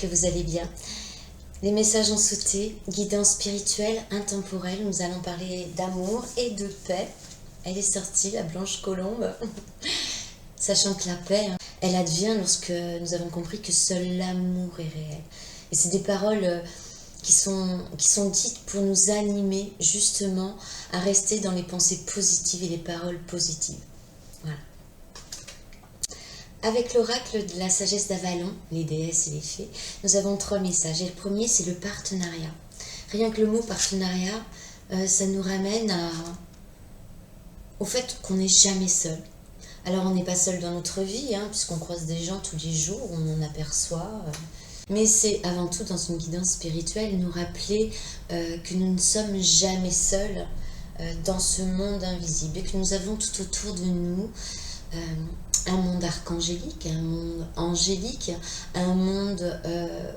que vous allez bien. Les messages ont sauté, guidance spirituelle, intemporelle. Nous allons parler d'amour et de paix. Elle est sortie, la blanche colombe. Sachant que la paix, elle advient lorsque nous avons compris que seul l'amour est réel. Et c'est des paroles qui sont dites pour nous animer justement à rester dans les pensées positives et les paroles positives. Voilà. Avec l'oracle de la sagesse d'Avalon, les déesses et les fées, nous avons 3 messages. Et le premier, c'est le partenariat. Rien que le mot partenariat, ça nous ramène au fait qu'on n'est jamais seul. Alors on n'est pas seul dans notre vie, puisqu'on croise des gens tous les jours, on en aperçoit. Mais c'est avant tout dans une guidance spirituelle nous rappeler que nous ne sommes jamais seuls dans ce monde invisible et que nous avons tout autour de nous un monde archangélique, un monde angélique, un monde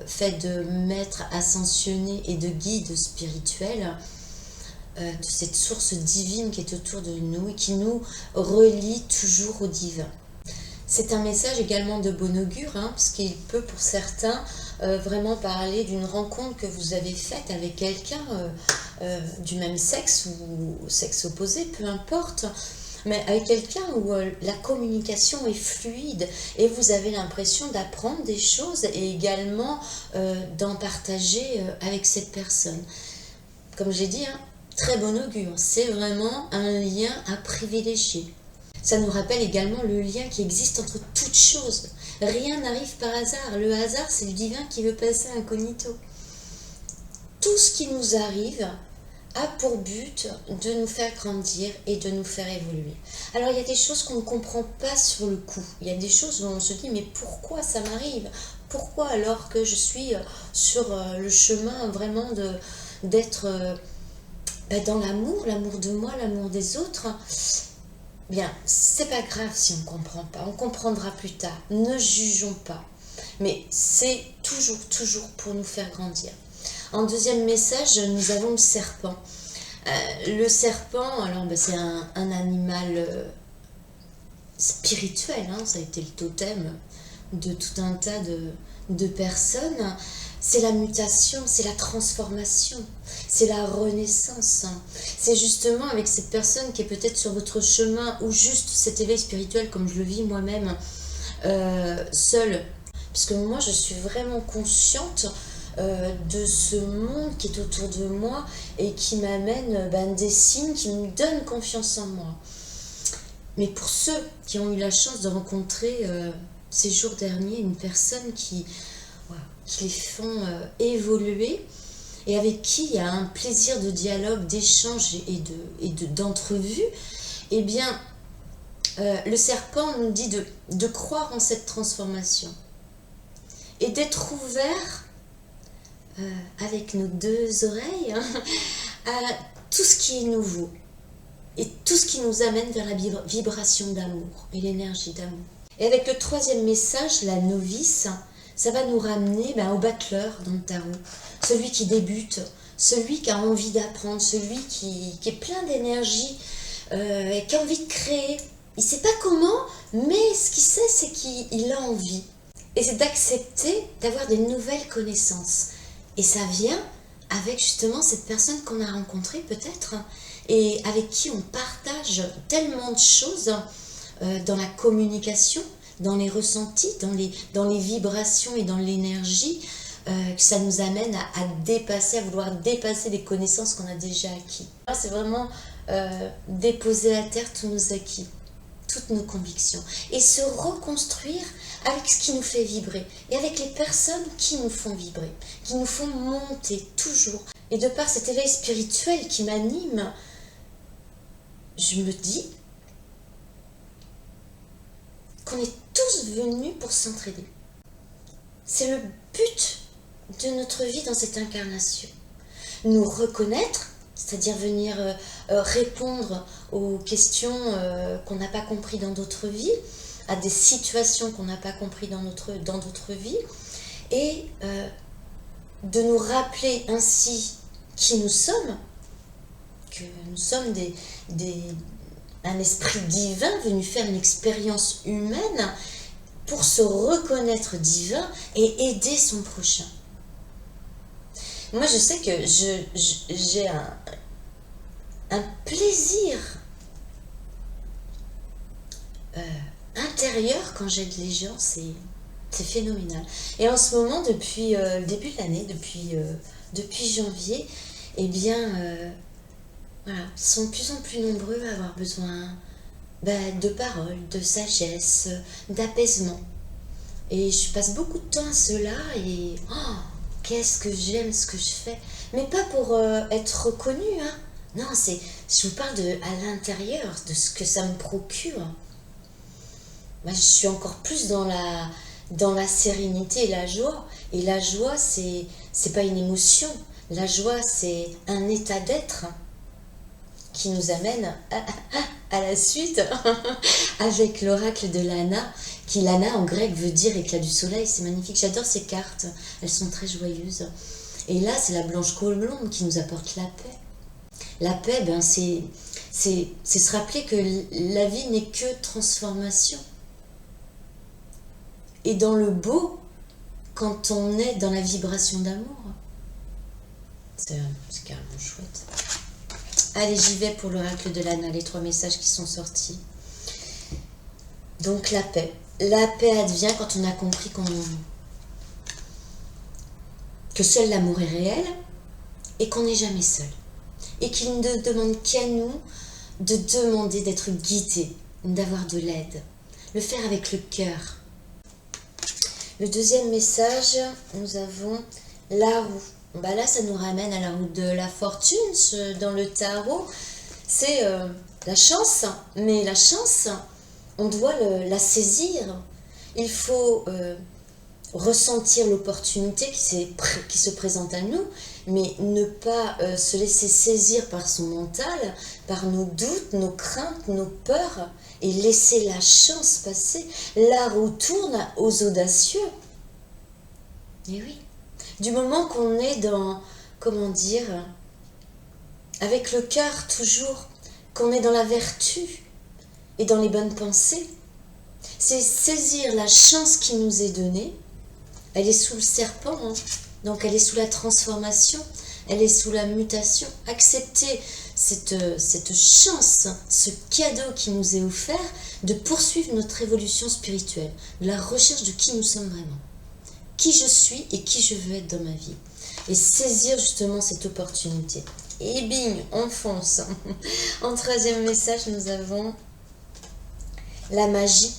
fait de maîtres ascensionnés et de guides spirituels, de cette source divine qui est autour de nous et qui nous relie toujours au divin. C'est un message également de bon augure, parce qu'il peut pour certains vraiment parler d'une rencontre que vous avez faite avec quelqu'un du même sexe ou sexe opposé, peu importe, mais avec quelqu'un où la communication est fluide et vous avez l'impression d'apprendre des choses et également d'en partager avec cette personne. Comme j'ai dit, très bon augure, c'est vraiment un lien à privilégier. Ça nous rappelle également le lien qui existe entre toutes choses. Rien n'arrive par hasard. Le hasard, c'est le divin qui veut passer incognito. Tout ce qui nous arrive a pour but de nous faire grandir et de nous faire évoluer. Alors, il y a des choses qu'on ne comprend pas sur le coup. Il y a des choses où on se dit, mais pourquoi ça m'arrive? Pourquoi alors que je suis sur le chemin vraiment d'être dans l'amour de moi, l'amour des autres? Bien, c'est pas grave si on ne comprend pas, on comprendra plus tard, ne jugeons pas. Mais c'est toujours pour nous faire grandir. En deuxième message, nous avons le serpent. Le serpent, alors c'est un animal spirituel, ça a été le totem de tout un tas de personnes. C'est la mutation, c'est la transformation, c'est la renaissance. C'est justement avec cette personne qui est peut-être sur votre chemin ou juste cet éveil spirituel comme je le vis moi-même, seule. Puisque moi, je suis vraiment consciente de ce monde qui est autour de moi et qui m'amène des signes qui me donnent confiance en moi. Mais pour ceux qui ont eu la chance de rencontrer ces jours derniers une personne qui les font évoluer et avec qui il y a un plaisir de dialogue, d'échange et d'entrevue, eh bien, le serpent nous dit de croire en cette transformation et d'être ouvert avec nos 2 oreilles à tout ce qui est nouveau et tout ce qui nous amène vers la vibration d'amour et l'énergie d'amour. Et avec le 3e message, la novice, ça va nous ramener au battleur dans le tarot, celui qui débute, celui qui a envie d'apprendre, celui qui est plein d'énergie, et qui a envie de créer. Il ne sait pas comment, mais ce qu'il sait, c'est qu'il a envie. Et c'est d'accepter d'avoir des nouvelles connaissances. Et ça vient avec justement cette personne qu'on a rencontrée peut-être, et avec qui on partage tellement de choses dans la communication, dans les ressentis, dans les vibrations et dans l'énergie, que ça nous amène à dépasser, à vouloir dépasser les connaissances qu'on a déjà acquis. C'est vraiment déposer à terre tous nos acquis, toutes nos convictions, et se reconstruire avec ce qui nous fait vibrer, et avec les personnes qui nous font vibrer, qui nous font monter toujours. Et de par cet éveil spirituel qui m'anime, je me dis qu'on est tous venus pour s'entraider. C'est le but de notre vie dans cette incarnation. Nous reconnaître, c'est-à-dire venir répondre aux questions qu'on n'a pas compris dans d'autres vies, à des situations qu'on n'a pas compris dans d'autres vies, et de nous rappeler ainsi qui nous sommes, que nous sommes un esprit divin venu faire une expérience humaine pour se reconnaître divin et aider son prochain. Moi, je sais que j'ai un plaisir intérieur quand j'aide les gens, c'est phénoménal. Et en ce moment, depuis le début de l'année, depuis janvier, eh bien, voilà, sont de plus en plus nombreux à avoir besoin de paroles, de sagesse, d'apaisement. Et je passe beaucoup de temps à cela et qu'est-ce que j'aime ce que je fais. Mais pas pour être reconnue, hein. Non, je vous parle à l'intérieur, de ce que ça me procure. Moi, je suis encore plus dans la sérénité et la joie. Et la joie, c'est pas une émotion. La joie, c'est un état d'être qui nous amène à la suite avec l'oracle de Lana, qui Lana en grec veut dire éclat du soleil. C'est magnifique, j'adore ces cartes, elles sont très joyeuses. Et là, c'est la blanche colombe qui nous apporte la paix. La paix, c'est se rappeler que la vie n'est que transformation. Et dans le beau, quand on est dans la vibration d'amour, c'est carrément chouette. Allez, j'y vais pour l'oracle de Lana, les 3 messages qui sont sortis. Donc la paix. La paix advient quand on a compris que seul l'amour est réel et qu'on n'est jamais seul. Et qu'il ne demande qu'à nous de demander d'être guidé, d'avoir de l'aide. Le faire avec le cœur. Le deuxième message, nous avons la roue. Là, ça nous ramène à la roue de la fortune dans le tarot. C'est la chance, mais la chance, on doit la saisir. Il faut ressentir l'opportunité qui se présente à nous, mais ne pas se laisser saisir par son mental, par nos doutes, nos craintes, nos peurs, et laisser la chance passer. La roue tourne aux audacieux. Et oui, du moment qu'on est dans, avec le cœur toujours, qu'on est dans la vertu et dans les bonnes pensées, c'est saisir la chance qui nous est donnée. Elle est sous le serpent, hein. Donc elle est sous la transformation, elle est sous la mutation. Accepter cette chance, ce cadeau qui nous est offert de poursuivre notre évolution spirituelle, de la recherche de qui nous sommes vraiment, qui je suis et qui je veux être dans ma vie. Et saisir justement cette opportunité. Et bing, on fonce. En 3e message, nous avons la magie.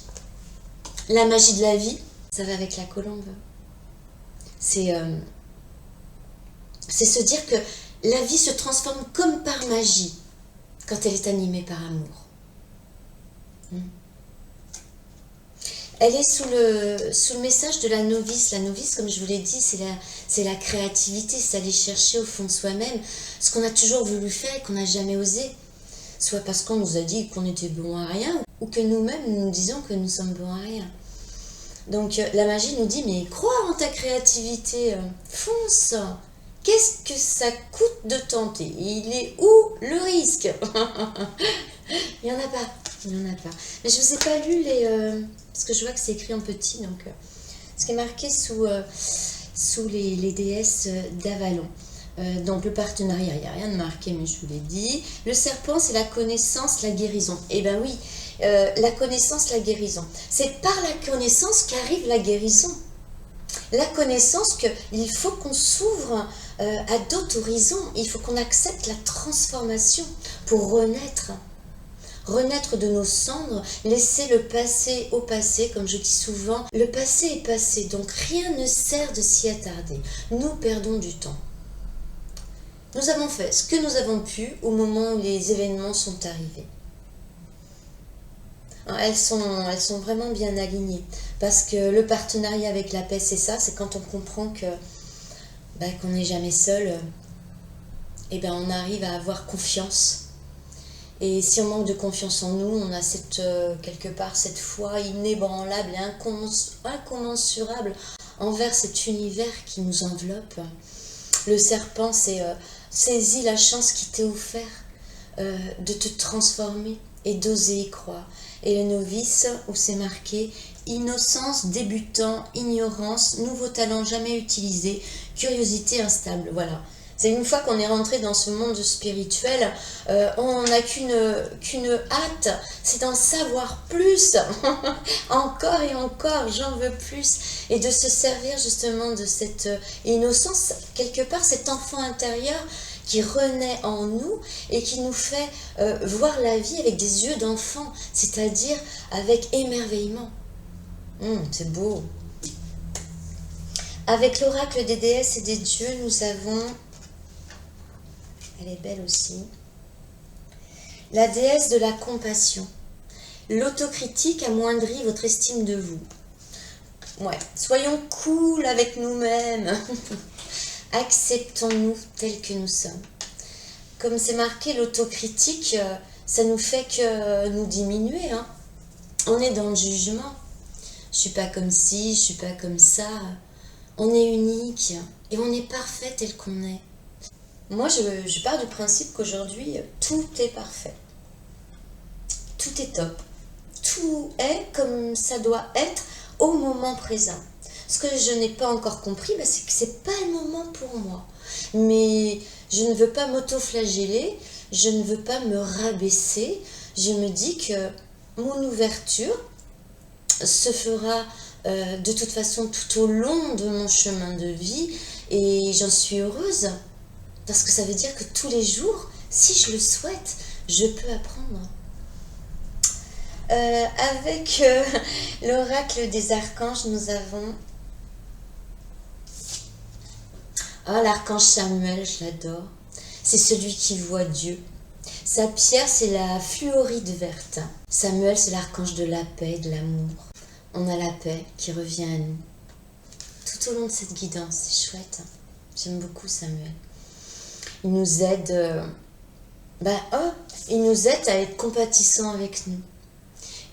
La magie de la vie, ça va avec la colombe. C'est se dire que la vie se transforme comme par magie quand elle est animée par amour. Elle est sous le message de la novice. La novice, comme je vous l'ai dit, c'est la créativité, c'est aller chercher au fond de soi-même ce qu'on a toujours voulu faire et qu'on n'a jamais osé. Soit parce qu'on nous a dit qu'on était bon à rien, ou que nous-mêmes nous disons que nous sommes bons à rien. Donc la magie nous dit, mais crois en ta créativité, fonce. Qu'est-ce que ça coûte de tenter? Il est où le risque? Il n'y en a pas. Mais je ne vous ai pas lu parce que je vois que c'est écrit en petit, donc ce qui est marqué sous les déesses d'Avalon. Donc le partenariat, il n'y a rien de marqué, mais je vous l'ai dit. Le serpent, c'est la connaissance, la guérison. Eh bien oui, la connaissance, la guérison. C'est par la connaissance qu'arrive la guérison. La connaissance qu'il faut qu'on s'ouvre à d'autres horizons. Il faut qu'on accepte la transformation pour renaître. Renaître de nos cendres, laisser le passé au passé, comme je dis souvent. Le passé est passé, donc rien ne sert de s'y attarder. Nous perdons du temps. Nous avons fait ce que nous avons pu au moment où les événements sont arrivés. Elles sont vraiment bien alignées. Parce que le partenariat avec la paix, c'est ça, c'est quand on comprend qu'on n'est jamais seul, on arrive à avoir confiance. Et si on manque de confiance en nous, on a quelque part cette foi inébranlable et incommensurable envers cet univers qui nous enveloppe. Le serpent, c'est saisis la chance qui t'est offerte de te transformer et d'oser y croire. Et le novice, où c'est marqué, Innocence, débutant, ignorance, nouveau talent jamais utilisé, curiosité instable. Voilà. C'est une fois qu'on est rentré dans ce monde spirituel, on n'a qu'une hâte, c'est d'en savoir plus. Encore et encore, j'en veux plus. Et de se servir justement de cette innocence, quelque part cet enfant intérieur qui renaît en nous et qui nous fait voir la vie avec des yeux d'enfant, c'est-à-dire avec émerveillement. C'est beau. Avec l'oracle des déesses et des dieux, nous avons... Elle est belle aussi. La déesse de la compassion. L'autocritique amoindrit votre estime de vous. Ouais, soyons cool avec nous-mêmes. Acceptons-nous tels que nous sommes. Comme c'est marqué, l'autocritique, ça nous fait que nous diminuer. Hein. On est dans le jugement. Je suis pas comme ci, je suis pas comme ça. On est unique et on est parfait tel qu'on est. Moi, je pars du principe qu'aujourd'hui, tout est parfait. Tout est top. Tout est comme ça doit être au moment présent. Ce que je n'ai pas encore compris, c'est que c'est pas le moment pour moi. Mais je ne veux pas m'auto-flageller, je ne veux pas me rabaisser. Je me dis que mon ouverture se fera de toute façon tout au long de mon chemin de vie et j'en suis heureuse. Parce que ça veut dire que tous les jours, si je le souhaite, je peux apprendre. Avec l'oracle des archanges, nous avons... l'archange Samuel, je l'adore. C'est celui qui voit Dieu. Sa pierre, c'est la fluorite verte. Samuel, c'est l'archange de la paix, de l'amour. On a la paix qui revient à nous. Tout au long de cette guidance, c'est chouette. J'aime beaucoup Samuel. Il nous aide, il nous aide à être compatissant avec nous.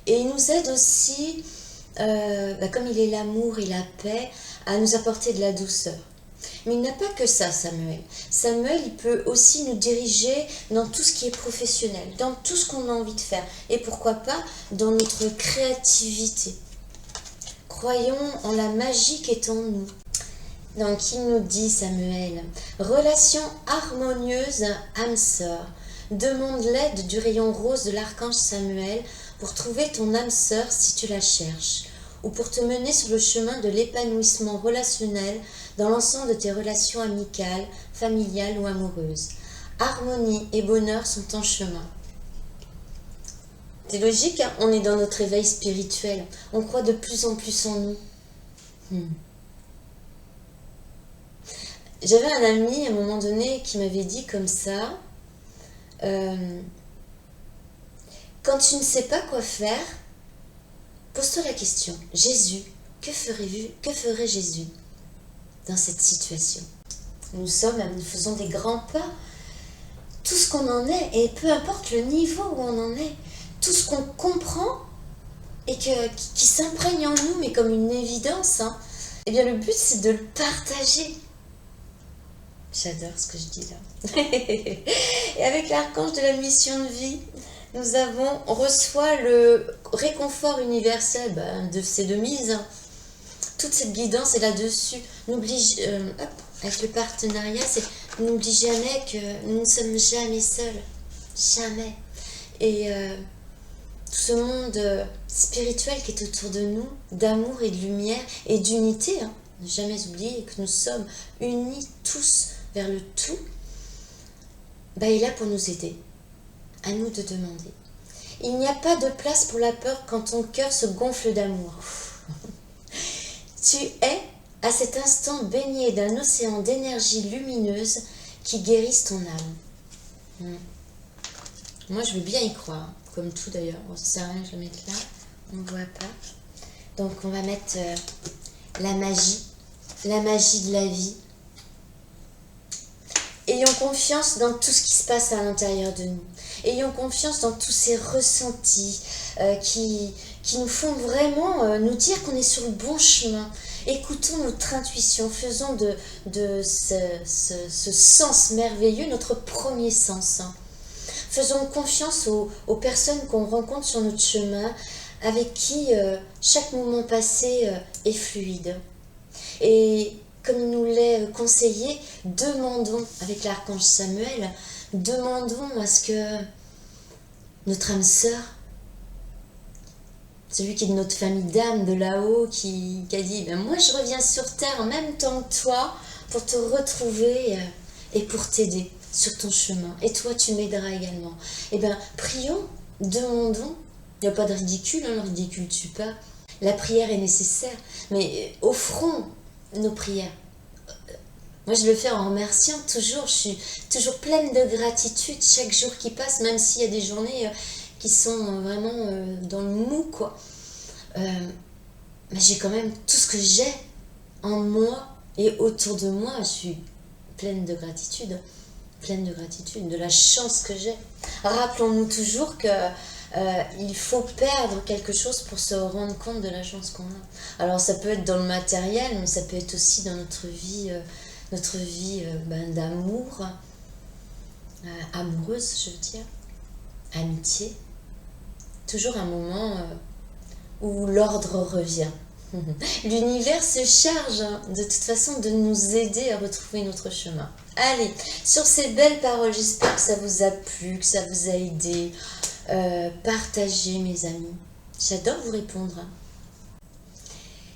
Et il nous aide aussi, comme il est l'amour et la paix, à nous apporter de la douceur. Mais il n'a pas que ça, Samuel. Samuel, il peut aussi nous diriger dans tout ce qui est professionnel, dans tout ce qu'on a envie de faire. Et pourquoi pas dans notre créativité. Croyons en la magie qui est en nous. Donc il nous dit, Samuel, relation harmonieuse, âme sœur. Demande l'aide du rayon rose de l'archange Samuel pour trouver ton âme sœur si tu la cherches, ou pour te mener sur le chemin de l'épanouissement relationnel dans l'ensemble de tes relations amicales, familiales ou amoureuses. Harmonie et bonheur sont en chemin. C'est logique, hein, on est dans notre éveil spirituel. On croit de plus en plus en nous. J'avais un ami à un moment donné qui m'avait dit comme ça, quand tu ne sais pas quoi faire, pose-toi la question, Jésus, que ferait Jésus dans cette situation? Nous faisons des grands pas, tout ce qu'on en est, et peu importe le niveau où on en est, tout ce qu'on comprend et qui s'imprègne en nous, mais comme une évidence, hein, eh bien le but c'est de le partager. J'adore ce que je dis là. Et avec l'archange de la mission de vie, on reçoit le réconfort universel, c'est de mise. Hein. Toute cette guidance est là-dessus. Avec le partenariat, n'oublie jamais que nous ne sommes jamais seuls. Jamais. Et tout ce monde spirituel qui est autour de nous, d'amour et de lumière et d'unité, hein. Ne jamais oublier que nous sommes unis tous vers le tout, est là pour nous aider. À nous de demander. Il n'y a pas de place pour la peur quand ton cœur se gonfle d'amour. Tu es à cet instant baigné d'un océan d'énergie lumineuse qui guérisse ton âme. Moi, je veux bien y croire, comme tout d'ailleurs. Ça sert à rien, je vais mettre là, on ne voit pas. Donc, on va mettre la magie de la vie. Ayons confiance dans tout ce qui se passe à l'intérieur de nous. Ayons confiance dans tous ces ressentis qui nous font vraiment nous dire qu'on est sur le bon chemin. Écoutons notre intuition, faisons de ce sens merveilleux notre premier sens. Faisons confiance aux personnes qu'on rencontre sur notre chemin, avec qui chaque moment passé est fluide. Et comme il nous l'est conseillé, demandons avec l'archange Samuel, demandons à ce que notre âme sœur, celui qui est de notre famille d'âme de là-haut, qui a dit ben moi je reviens sur terre en même temps que toi pour te retrouver et pour t'aider sur ton chemin. Et toi tu m'aideras également. Eh bien prions, demandons. Il n'y a pas de ridicule, le ridicule tue pas. La prière est nécessaire, mais offrons nos prières. Moi je le fais en remerciant toujours, je suis toujours pleine de gratitude chaque jour qui passe, même s'il y a des journées qui sont vraiment dans le mou, quoi. Mais j'ai quand même tout ce que j'ai en moi et autour de moi, je suis pleine de gratitude, de la chance que j'ai. Rappelons-nous toujours que il faut perdre quelque chose pour se rendre compte de la chance qu'on a. Alors ça peut être dans le matériel, mais ça peut être aussi dans notre vie d'amour, amoureuse, je veux dire, amitié. Toujours un moment où l'ordre revient. L'univers se charge de toute façon de nous aider à retrouver notre chemin. Allez, sur ces belles paroles, j'espère que ça vous a plu, que ça vous a aidé. Partagez, mes amis. J'adore vous répondre.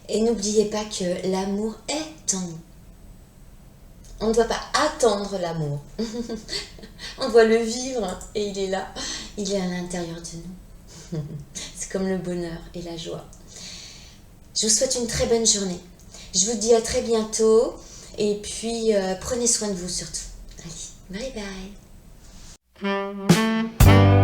Et n'oubliez pas que l'amour est en nous. On ne doit pas attendre l'amour. On doit le vivre et il est là. Il est à l'intérieur de nous. C'est comme le bonheur et la joie. Je vous souhaite une très bonne journée. Je vous dis à très bientôt. Et puis, prenez soin de vous surtout. Allez, bye bye.